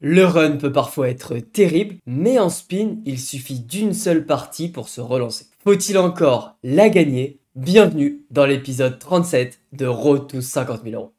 Le run peut parfois être terrible, mais en spin, il suffit d'une seule partie pour se relancer. Faut-il encore la gagner? Bienvenue dans l'épisode 37 de Road to 50 000 euros.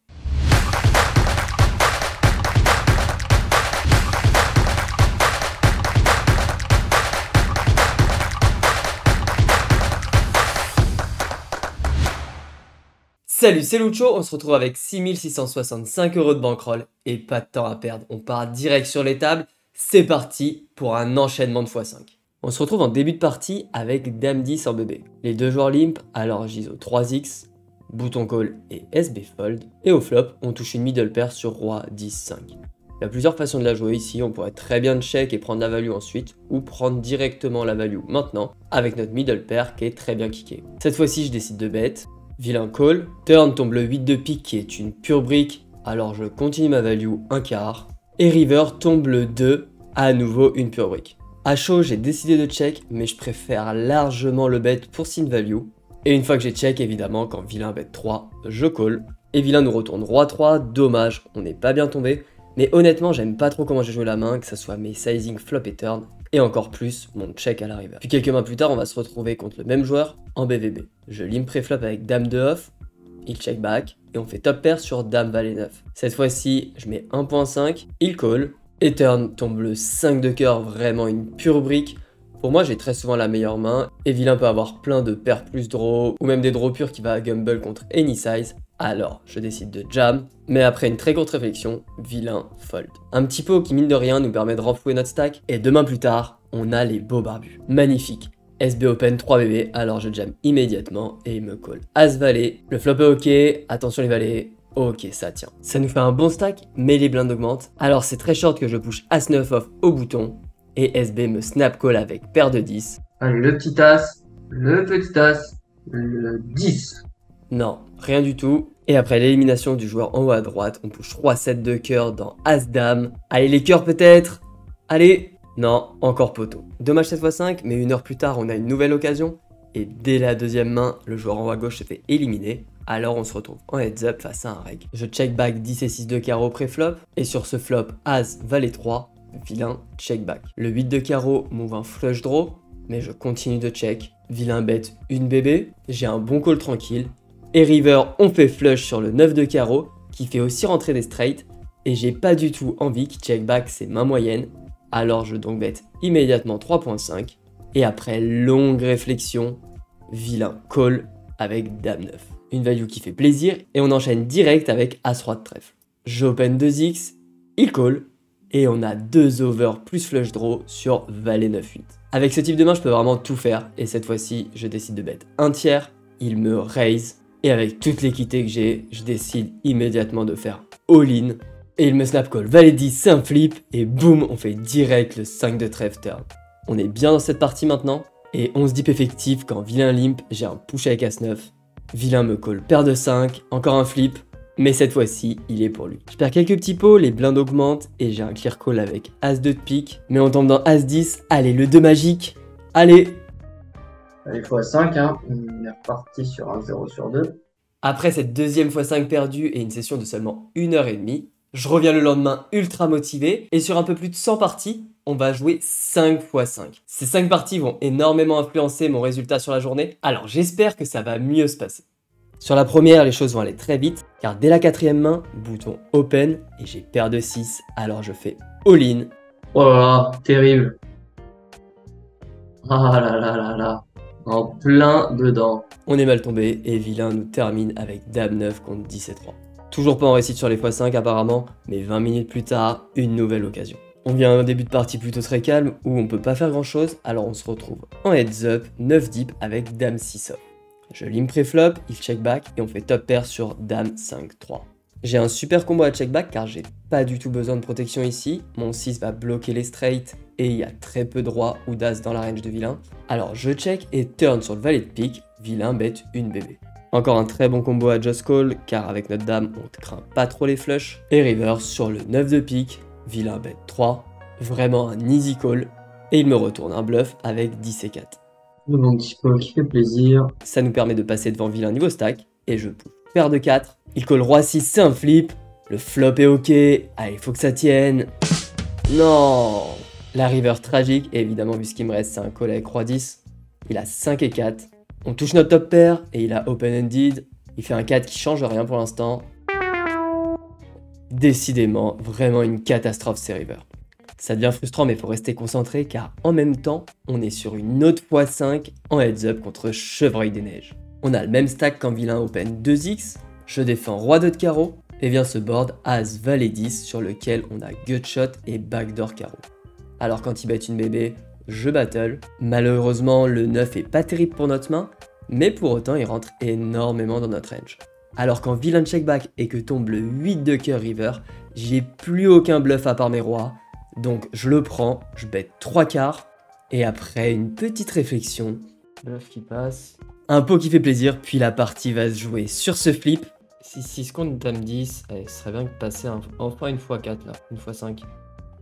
Salut, c'est Lucho, on se retrouve avec 6665 euros de bankroll et pas de temps à perdre. On part direct sur les tables, c'est parti pour un enchaînement de x5. On se retrouve en début de partie avec Dame 10 en bébé. Les deux joueurs limp, alors JISO 3x, bouton call et SB fold. Et au flop, on touche une middle pair sur roi 10-5. Il y a plusieurs façons de la jouer ici, on pourrait très bien check et prendre la value ensuite, ou prendre directement la value maintenant, avec notre middle pair qui est très bien kické. Cette fois-ci, je décide de bet. Vilain call, turn tombe le 8 de pique qui est une pure brique, alors je continue ma value un quart. Et river tombe le 2, à nouveau une pure brique. À chaud, j'ai décidé de check, mais je préfère largement le bet pour sin value. Et une fois que j'ai check, évidemment, quand vilain bet 3, je call. Et vilain nous retourne roi 3, dommage, on n'est pas bien tombé. Mais honnêtement, j'aime pas trop comment j'ai joué la main, que ce soit mes sizing flop et turn. Et encore plus mon check à la river. Puis quelques mains plus tard, on va se retrouver contre le même joueur en BVB. Je limp préflop avec dame de off, il check back, et on fait top pair sur dame valet 9. Cette fois-ci, je mets 1.5, il call, et turn tombe le 5 de cœur, vraiment une pure brique. Pour moi, j'ai très souvent la meilleure main, et vilain peut avoir plein de paires plus draws, ou même des draws purs qui va gamble contre any size. Alors, je décide de jam, mais après une très courte réflexion, vilain fold. Un petit pot qui mine de rien nous permet de renflouer notre stack, et 2 mains plus tard, on a les beaux barbus. Magnifique. SB open 3 BB, alors je jam immédiatement et il me call as valet. Le flop est ok, attention les valets, ok ça tient. Ça nous fait un bon stack, mais les blindes augmentent. Alors c'est très short que je push as 9 off au bouton, et SB me snap call avec paire de 10. Allez, le petit as, le 10. Non, rien du tout. Et après l'élimination du joueur en haut à droite, on push 3-7 de cœur dans As-Dame. Allez, les cœurs peut-être. Allez. Non, encore poteau. Dommage 7x5, mais une heure plus tard, on a une nouvelle occasion. Et dès la deuxième main, le joueur en haut à gauche se fait éliminer. Alors on se retrouve en heads up face à un reg. Je check back 10 et 6 de carreau pré-flop. Et sur ce flop, As, Valet 3, vilain check back. Le 8 de carreau move un flush draw, mais je continue de check. Vilain bet une bébé. J'ai un bon call tranquille. Et river, on fait flush sur le 9 de carreau, qui fait aussi rentrer des straights. Et j'ai pas du tout envie qu'il check back ses mains moyennes. Alors je donc bet immédiatement 3.5. Et après longue réflexion, vilain call avec dame 9. Une value qui fait plaisir et on enchaîne direct avec as-roi de trèfle. J'open 2x, il call. Et on a 2 over plus flush draw sur valet 9-8. Avec ce type de main, je peux vraiment tout faire. Et cette fois-ci, je décide de bet un tiers. Il me raise. Et avec toute l'équité que j'ai, je décide immédiatement de faire all-in. Et il me snap call valet 10, c'est un flip. Et boum, on fait direct le 5 de trèfle turn. On est bien dans cette partie maintenant. Et 11 deep effectif quand vilain limp, j'ai un push avec as-9. Vilain me call paire de 5, encore un flip. Mais cette fois-ci, il est pour lui. Je perds quelques petits pots, les blindes augmentent. Et j'ai un clear call avec as-2 de pique. Mais on tombe dans as-10. Allez, le 2 magique. Allez. Allez, x5, hein. On est reparti sur un 0 sur 2. Après cette deuxième x5 perdue et une session de seulement 1h30, je reviens le lendemain ultra motivé et sur un peu plus de 100 parties, on va jouer 5 x 5. Ces 5 parties vont énormément influencer mon résultat sur la journée, alors j'espère que ça va mieux se passer. Sur la première, les choses vont aller très vite, car dès la quatrième main, bouton open et j'ai paire de 6, alors je fais all-in. Oh là là, terrible. Ah là là là là. En plein dedans. On est mal tombé et vilain nous termine avec dame 9 contre 10 et 3. Toujours pas en réussite sur les x5 apparemment, mais 20 minutes plus tard, une nouvelle occasion. On vient à un début de partie plutôt très calme où on peut pas faire grand chose, alors on se retrouve en heads up, 9 deep avec dame 6 off. Je limp pré-flop, il check back et on fait top pair sur dame 5-3. J'ai un super combo à check back car j'ai pas du tout besoin de protection ici. Mon 6 va bloquer les straights et il y a très peu de roi ou d'as dans la range de vilain. Alors je check et turn sur le valet de pique, vilain bet une bébé. Encore un très bon combo à just call car avec notre dame on ne craint pas trop les flushs. Et river sur le 9 de pique, vilain bet 3, vraiment un easy call. Et il me retourne un bluff avec 10 et 4. Mon petit call qui fait plaisir. Ça nous permet de passer devant vilain niveau stack et je pousse paire de 4. Il call roi 6, c'est un flip. Le flop est ok. Allez, faut que ça tienne. Non. La river tragique, et évidemment vu ce qu'il me reste c'est un call avec roi 10. Il a 5 et 4. On touche notre top pair et il a open-ended. Il fait un 4 qui change rien pour l'instant. Décidément, vraiment une catastrophe ces rivers. Ça devient frustrant mais il faut rester concentré car en même temps, on est sur une autre x5 en heads up contre Chevreuil des Neiges. On a le même stack qu'en vilain open 2x, je défends roi 2 de carreau et vient ce board as valet 10 sur lequel on a gutshot et backdoor carreau. Alors quand il bet une bébé, je battle. Malheureusement, le 9 est pas terrible pour notre main, mais pour autant il rentre énormément dans notre range. Alors qu'en vilain check back et que tombe le 8 de cœur river, j'ai plus aucun bluff à part mes rois. Donc je le prends, je bet 3 quarts, et après une petite réflexion, bluff qui passe, un pot qui fait plaisir, puis la partie va se jouer sur ce flip. Si 6 contre dame 10, allez, ce serait bien de passer enfin une x4 là, une x5.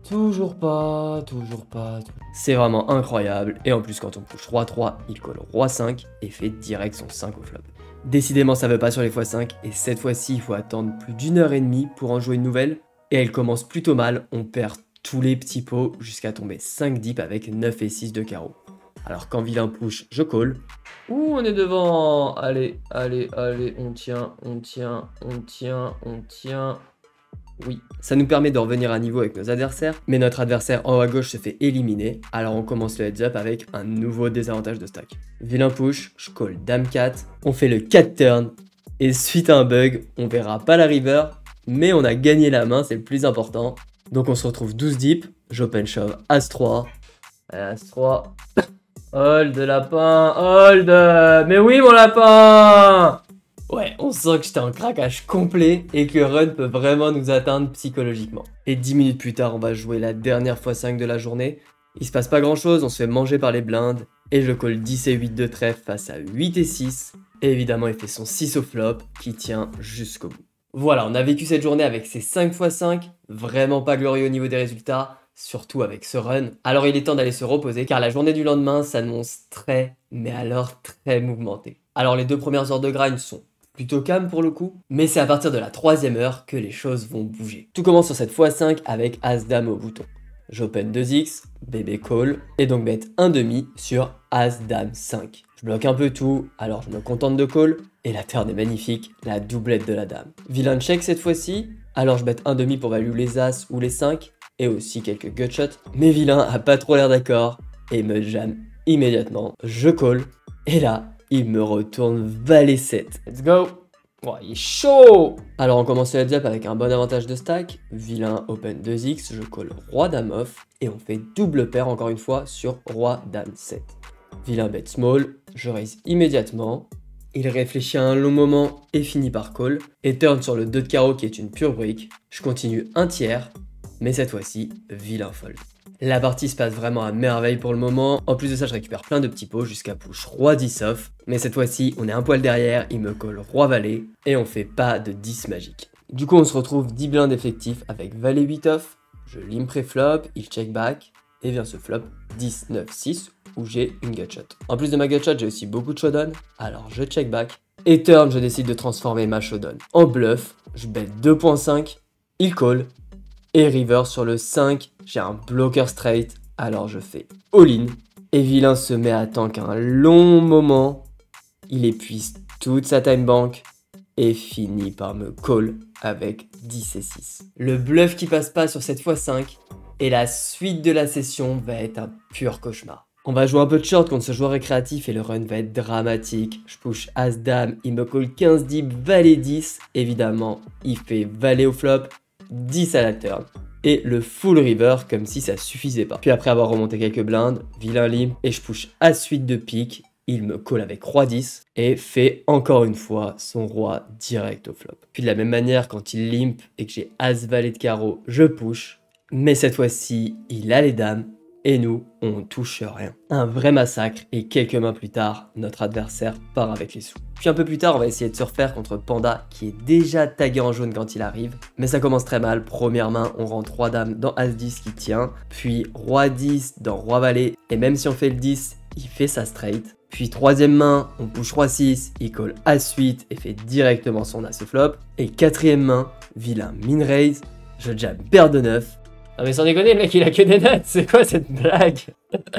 Toujours pas, toujours pas. C'est vraiment incroyable, et en plus quand on push roi 3, il colle roi 5 et fait direct son 5 au flop. Décidément ça veut pas sur les x5, et cette fois-ci il faut attendre plus d'1h30 pour en jouer une nouvelle, et elle commence plutôt mal, on perd tous les petits pots jusqu'à tomber 5 deep avec 9 et 6 de carreau. Alors quand vilain push, je call. Ouh, on est devant. Allez, allez, allez, on tient, on tient, on tient, on tient. Oui, ça nous permet de revenir à niveau avec nos adversaires, mais notre adversaire en haut à gauche se fait éliminer, alors on commence le heads up avec un nouveau désavantage de stack. Vilain push, je call dame 4, on fait le 4 turn, et suite à un bug, on verra pas la river, mais on a gagné la main, c'est le plus important. Donc on se retrouve 12 deep, j'open shove as 3, as 3, hold lapin, hold, mais oui mon lapin. Ouais, on sent que j'étais en craquage complet et que le run peut vraiment nous atteindre psychologiquement. Et 10 minutes plus tard, on va jouer la dernière x5 de la journée. Il se passe pas grand chose, on se fait manger par les blindes et je colle 10 et 8 de trèfle face à 8 et 6. Et évidemment, il fait son 6 au flop qui tient jusqu'au bout. Voilà, on a vécu cette journée avec ces 5 x 5, vraiment pas glorieux au niveau des résultats, surtout avec ce run. Alors il est temps d'aller se reposer car la journée du lendemain s'annonce très, mais alors très mouvementée. Alors les 2 premières heures de grind sont plutôt calmes pour le coup, mais c'est à partir de la 3e heure que les choses vont bouger. Tout commence sur cette x5 avec As-Dame au bouton. J'open 2x, bébé call, et donc bet 1/2 sur As-Dame 5. Je bloque un peu tout, alors je me contente de call, et la turn est magnifique, la doublette de la dame. Vilain check cette fois-ci, alors je bet 1/2 pour value les As ou les 5, et aussi quelques gutshots, mais vilain a pas trop l'air d'accord, et me jam immédiatement. Je call, et là, il me retourne valet 7. Let's go! Oh, il est chaud! Alors on commence le heads up avec un bon avantage de stack. Vilain open 2x, je call roi dame off. Et on fait double paire encore une fois sur roi dame 7. Vilain bet small, je raise immédiatement. Il réfléchit un long moment et finit par call. Et turn sur le 2 de carreau qui est une pure brique. Je continue un tiers, mais cette fois-ci, vilain fold. La partie se passe vraiment à merveille pour le moment. En plus de ça, je récupère plein de petits pots jusqu'à push roi 10 off. Mais cette fois-ci, on est un poil derrière, il me colle roi valet et on fait pas de 10 magique. Du coup, on se retrouve 10 blindes effectifs avec valet 8 off. Je limp pré-flop, il check back et vient ce flop 10, 9, 6 où j'ai une gutshot. En plus de ma gutshot, j'ai aussi beaucoup de showdown. Alors je check back et turn, je décide de transformer ma showdown en bluff. Je bet 2.5, il call. Et river sur le 5, j'ai un blocker straight, alors je fais all-in. Et vilain se met à tank un long moment, il épuise toute sa time bank et finit par me call avec 10 et 6. Le bluff qui passe pas sur cette x5 et la suite de la session va être un pur cauchemar. On va jouer un peu de short contre ce joueur récréatif et le run va être dramatique. Je push As-Dame, il me call 15 deep, valet 10. Évidemment, il fait valet au flop, 10 à la turn. Et le full river comme si ça suffisait pas. Puis après avoir remonté quelques blindes, vilain limp et je push As suite de pique. Il me colle avec roi 10 et fait encore une fois son roi direct au flop. Puis de la même manière, quand il limp et que j'ai As valet de carreau, je push. Mais cette fois-ci, il a les dames. Et nous, on touche rien. Un vrai massacre et quelques mains plus tard, notre adversaire part avec les sous. Puis un peu plus tard, on va essayer de se refaire contre Panda qui est déjà tagué en jaune quand il arrive. Mais ça commence très mal. Première main, on rentre roi dame dans As-10 qui tient. Puis roi 10 dans roi valet. Et même si on fait le 10, il fait sa straight. Puis troisième main, on push roi 6, il colle As-8 et fait directement son As au flop. Et quatrième main, vilain min raise, je jam paire de 9. Ah mais sans déconner, le mec il a que des nuts, c'est quoi cette blague?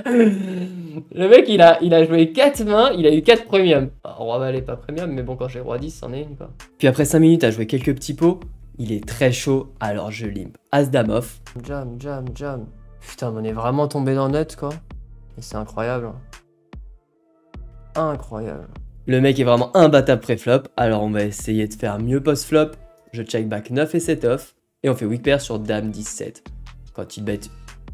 Le mec il a joué 4 mains, il a eu 4 premium. Ah, roi valet pas premium, mais bon quand j'ai roi 10 c'en est une quoi. Puis après 5 minutes à jouer quelques petits pots, il est très chaud, alors je limp as dame off. Jam, jam, jam. Putain mais on est vraiment tombé dans le nut quoi. Et c'est incroyable. Incroyable. Le mec est vraiment imbattable pré-flop, alors on va essayer de faire mieux post-flop. Je check back 9 et 7 off, et on fait weak pair sur dame 17. Quand il bet,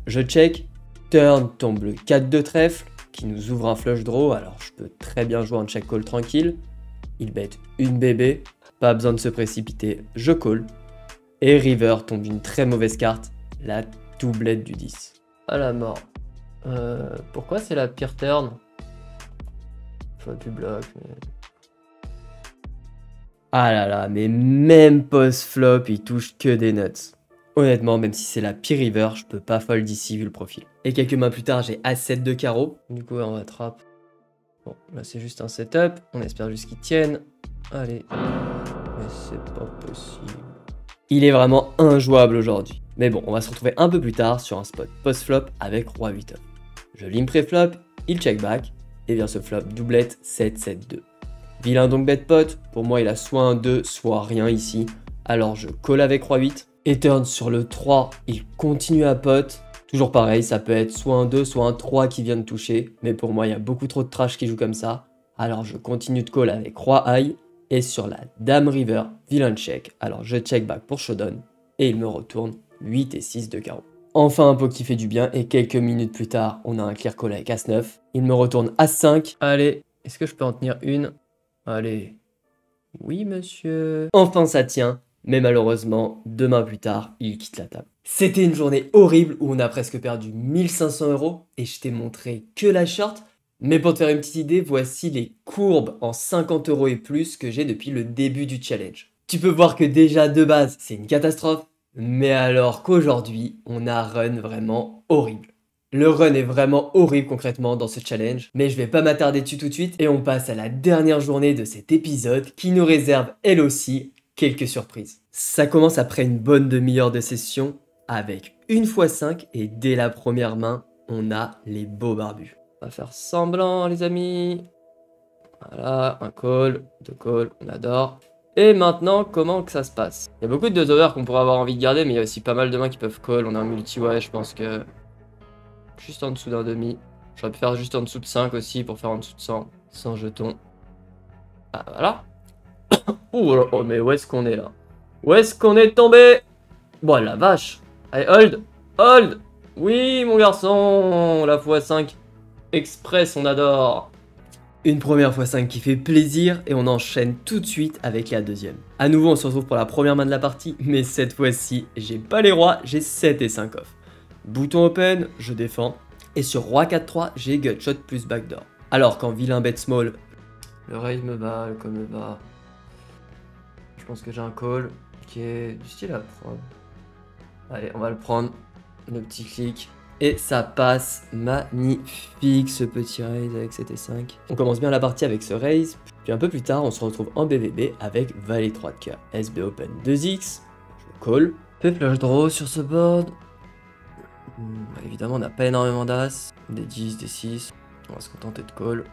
je check, turn tombe le 4 de trèfle, qui nous ouvre un flush draw, alors je peux très bien jouer en check call tranquille. Il bet une bébé, pas besoin de se précipiter, je call. Et river tombe une très mauvaise carte, la doublette du 10. À la mort. Pourquoi c'est la pire turn? J'aurais pu bloc, mais... Ah là là, mais même post-flop, il touche que des nuts. Honnêtement, même si c'est la pire river, je peux pas fold ici vu le profil. Et quelques mains plus tard, j'ai As-7 de carreau. Du coup, on va trap. Bon, là c'est juste un setup. On espère juste qu'il tienne. Allez. Mais c'est pas possible. Il est vraiment injouable aujourd'hui. Mais bon, on va se retrouver un peu plus tard sur un spot post-flop avec roi 8 off. Je limp pré-flop, il check back. Et vient ce flop doublette 7-7-2. Vilain donc bet pot, pour moi il a soit un 2, soit rien ici. Alors je colle avec roi 8. Et turn sur le 3, il continue à pot. Toujours pareil, ça peut être soit un 2, soit un 3 qui vient de toucher. Mais pour moi il y a beaucoup trop de trash qui joue comme ça. Alors je continue de call avec roi high. Et sur la dame river, vilain check. Alors je check back pour showdown. Et il me retourne 8 et 6 de carreau. Enfin un pot qui fait du bien et quelques minutes plus tard, on a un clear call avec As-9. Il me retourne As-5. Allez, est-ce que je peux en tenir une? Allez. Oui monsieur. Enfin ça tient, mais malheureusement, 2 mains plus tard, il quitte la table. C'était une journée horrible où on a presque perdu 1500 € et je t'ai montré que la short. Mais pour te faire une petite idée, voici les courbes en 50 € et plus que j'ai depuis le début du challenge. Tu peux voir que déjà de base, c'est une catastrophe. Mais alors qu'aujourd'hui, on a un run vraiment horrible. Le run est vraiment horrible concrètement dans ce challenge, mais je vais pas m'attarder dessus tout de suite et on passe à la dernière journée de cet épisode qui nous réserve elle aussi quelques surprises. Ça commence après une bonne demi-heure de session avec une x5 et dès la première main, on a les beaux barbus. On va faire semblant les amis. Voilà, un call, deux calls, on adore. Et maintenant, comment que ça se passe? Il y a beaucoup de 2 overs qu'on pourrait avoir envie de garder, mais il y a aussi pas mal de mains qui peuvent call. On a un multi, ouais, je pense que... Juste en dessous d'un demi. J'aurais pu faire juste en dessous de 5 aussi pour faire en dessous de 100. 100 jetons. Ah, voilà. Ouh, oh, mais où est-ce qu'on est là? Où est-ce qu'on est tombé? Bon, la vache. Allez, hold. Hold. Oui, mon garçon. La x5 express, on adore. Une première x5 qui fait plaisir et on enchaîne tout de suite avec la deuxième. À nouveau, on se retrouve pour la première main de la partie, mais cette fois-ci, j'ai pas les rois, j'ai 7 et 5 off. Bouton open, je défends. Et sur roi 4-3, j'ai gutshot plus backdoor. Alors quand vilain bet small, le raise me va, le call me va. Je pense que j'ai un call qui est du style à prendre. Allez, on va le prendre. Le petit clic. Et ça passe magnifique ce petit raise avec 7 et 5. On commence bien la partie avec ce raise. Puis un peu plus tard, on se retrouve en BVB avec valet 3 de cœur. SB open 2x. Je call. Fait flush draw sur ce board. Évidemment, on n'a pas énormément d'as. Des 10, des 6. On va se contenter de call.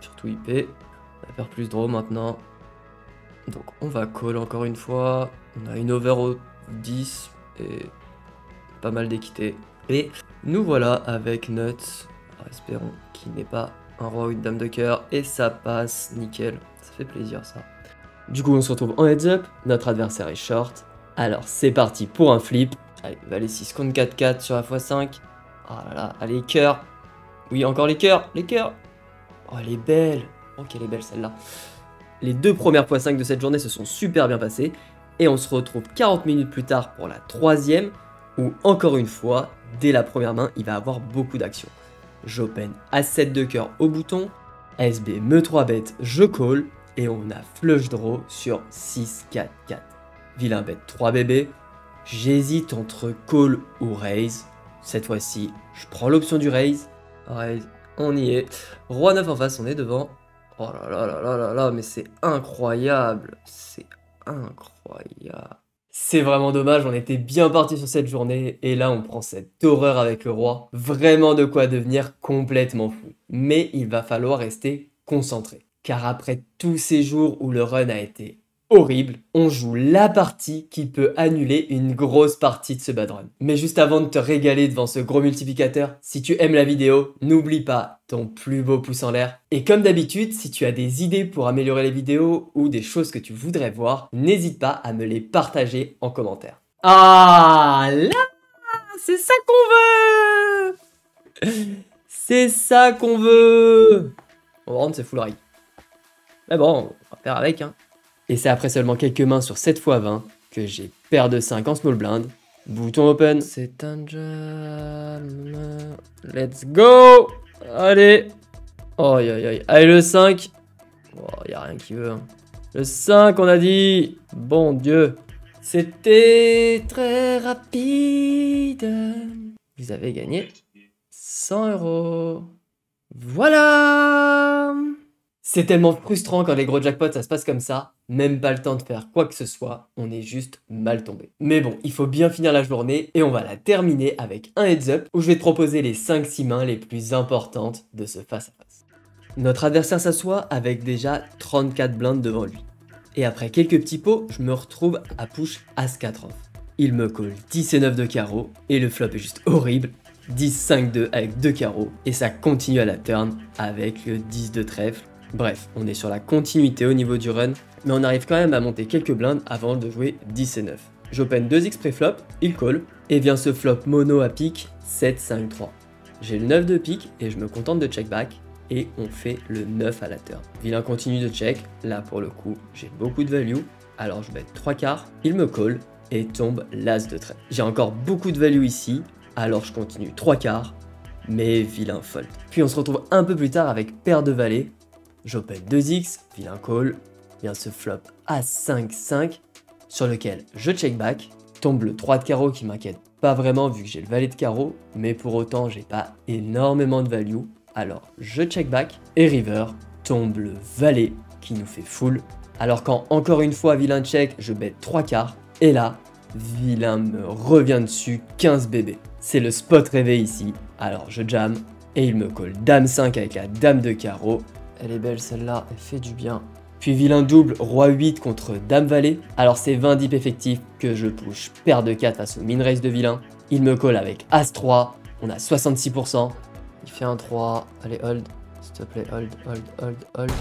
Surtout IP. On va faire plus draw maintenant. Donc on va call encore une fois. On a une over au 10 et pas mal d'équité. Et nous voilà avec nuts. Alors, espérons qu'il n'est pas un roi ou une dame de cœur. Et ça passe, nickel. Ça fait plaisir ça. Du coup on se retrouve en heads up. Notre adversaire est short. Alors c'est parti pour un flip. Allez, valet 6 contre 4-4 sur la x5. Oh là là, allez, cœur. Oui, encore les cœurs, les cœurs. Oh, elle est belle. Oh, qu'elle est belle celle-là. Les 2 premières x5 de cette journée se sont super bien passées. Et on se retrouve 40 minutes plus tard pour la troisième. Où, encore une fois, dès la première main, il va avoir beaucoup d'actions. J'open As-7 de cœur au bouton. SB me 3 bet, je call. Et on a flush draw sur 6-4-4. Vilain bet 3 bébés. J'hésite entre call ou raise. Cette fois-ci, je prends l'option du raise. Raise, on y est. Roi 9 en face, on est devant. Oh là là là là là là, mais c'est incroyable. C'est incroyable. C'est vraiment dommage, on était bien parti sur cette journée, et là on prend cette horreur avec le roi. Vraiment de quoi devenir complètement fou. Mais il va falloir rester concentré. Car après tous ces jours où le run a été horrible, on joue la partie qui peut annuler une grosse partie de ce bad run. Mais juste avant de te régaler devant ce gros multiplicateur, si tu aimes la vidéo, n'oublie pas ton plus beau pouce en l'air. Et comme d'habitude, si tu as des idées pour améliorer les vidéos ou des choses que tu voudrais voir, n'hésite pas à me les partager en commentaire. Ah là, c'est ça qu'on veut. C'est ça qu'on veut. On va rendre ces fouleries. Mais bon, on va faire avec, hein. Et c'est après seulement quelques mains sur 7x20 que j'ai paire de 5 en small blind. Bouton open. C'est un jam. Let's go. Allez. Oh, aïe, aïe, aïe. Allez, le 5. Oh, y a rien qui veut, hein. Le 5, on a dit. Bon Dieu. C'était très rapide. Vous avez gagné 100 €. Voilà. C'est tellement frustrant quand les gros jackpots ça se passe comme ça, même pas le temps de faire quoi que ce soit, on est juste mal tombé. Mais bon, il faut bien finir la journée et on va la terminer avec un heads up où je vais te proposer les 5-6 mains les plus importantes de ce face à face. Notre adversaire s'assoit avec déjà 34 blindes devant lui. Et après quelques petits pots, je me retrouve à push As-4 off. Il me colle 10 et 9 de carreau et le flop est juste horrible. 10-5-2 avec 2 carreaux et ça continue à la turn avec le 10 de trèfle. Bref, on est sur la continuité au niveau du run, mais on arrive quand même à monter quelques blindes avant de jouer 10 et 9. J'open 2x pré-flop, il call, et vient ce flop mono à pique 7-5-3. J'ai le 9 de pique et je me contente de check back, et on fait le 9 à la turn. Vilain continue de check, là pour le coup j'ai beaucoup de value, alors je bet 3 quarts, il me call, et tombe l'as de trait. J'ai encore beaucoup de value ici, alors je continue 3 quarts, mais vilain fold. Puis on se retrouve un peu plus tard avec paire de valets. J'open 2x, vilain call, vient ce flop As-5-5, sur lequel je check back, tombe le 3 de carreau qui m'inquiète pas vraiment vu que j'ai le valet de carreau, mais pour autant j'ai pas énormément de value, alors je check back, et river, tombe le valet qui nous fait full, alors quand encore une fois vilain check, je bet 3 quarts, et là, vilain me revient dessus 15 bébés. C'est le spot rêvé ici, alors je jam, et il me colle dame 5 avec la dame de carreau. Elle est belle celle-là, elle fait du bien. Puis vilain double, roi 8 contre dame valet. Alors c'est 20 dips effectifs que je push paire de 4 face au min raise de vilain. Il me colle avec as 3, on a 66%. Il fait un 3, allez hold, s'il te plaît, hold, hold, hold, hold.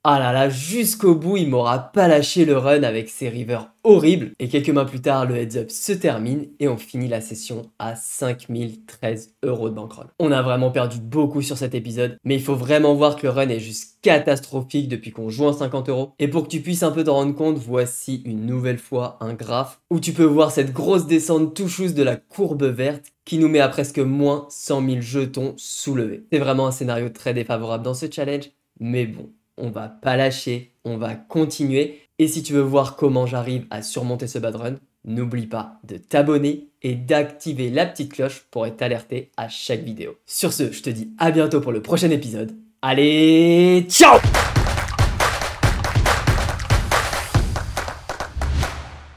Ah là là, jusqu'au bout, il m'aura pas lâché le run avec ses rivers horribles. Et quelques mains plus tard, le heads up se termine et on finit la session à 5013 € de bankroll. On a vraiment perdu beaucoup sur cet épisode, mais il faut vraiment voir que le run est juste catastrophique depuis qu'on joue en 50 €. Et pour que tu puisses un peu t'en rendre compte, voici une nouvelle fois un graphe où tu peux voir cette grosse descente tout chousse de la courbe verte qui nous met à presque moins 100 000 jetons soulevés. C'est vraiment un scénario très défavorable dans ce challenge, mais bon. On va pas lâcher, on va continuer. Et si tu veux voir comment j'arrive à surmonter ce bad run, n'oublie pas de t'abonner et d'activer la petite cloche pour être alerté à chaque vidéo. Sur ce, je te dis à bientôt pour le prochain épisode. Allez, ciao!